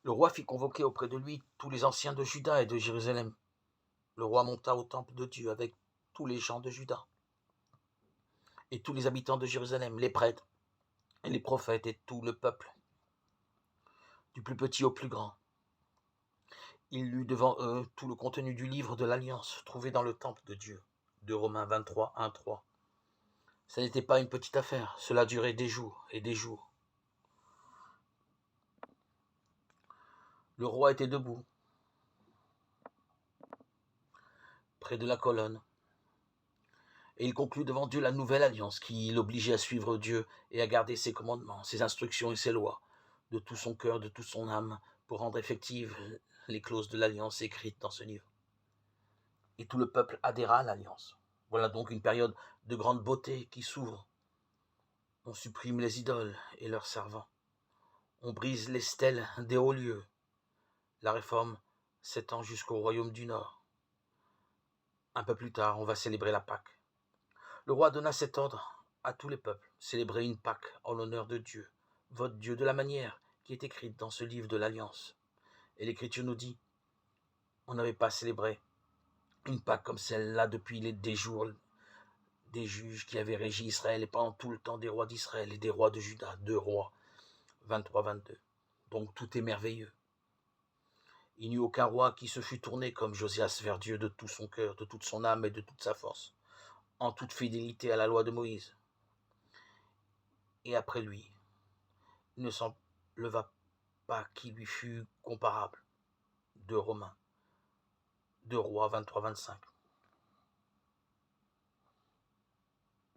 Le roi fit convoquer auprès de lui tous les anciens de Juda et de Jérusalem. Le roi monta au temple de Dieu avec tous les gens de Juda et tous les habitants de Jérusalem, les prêtres et les prophètes et tout le peuple, du plus petit au plus grand. Il lut devant eux tout le contenu du livre de l'Alliance trouvé dans le temple de Dieu, de Romains 23, 1, 3. Ce n'était pas une petite affaire, cela durait des jours et des jours. Le roi était debout, près de la colonne, et il conclut devant Dieu la nouvelle alliance qui l'obligeait à suivre Dieu et à garder ses commandements, ses instructions et ses lois, de tout son cœur, de toute son âme, pour rendre effectives les clauses de l'alliance écrites dans ce livre. Et tout le peuple adhéra à l'alliance. Voilà donc une période de grande beauté qui s'ouvre. On supprime les idoles et leurs servants. On brise les stèles des hauts lieux. La réforme s'étend jusqu'au royaume du Nord. Un peu plus tard, on va célébrer la Pâque. Le roi donna cet ordre à tous les peuples. Célébrez une Pâque en l'honneur de Dieu, votre Dieu, de la manière qui est écrite dans ce livre de l'Alliance. Et l'Écriture nous dit, on n'avait pas célébré une Pâque comme celle-là depuis des jours des juges qui avaient régi Israël et pendant tout le temps des rois d'Israël et des rois de Juda, 2 rois, 23-22. Donc tout est merveilleux. Il n'y eut aucun roi qui se fût tourné comme Josias vers Dieu de tout son cœur, de toute son âme et de toute sa force, en toute fidélité à la loi de Moïse. Et après lui, il ne s'en leva pas qui lui fût comparable. 2 Romains, 2 rois 23-25.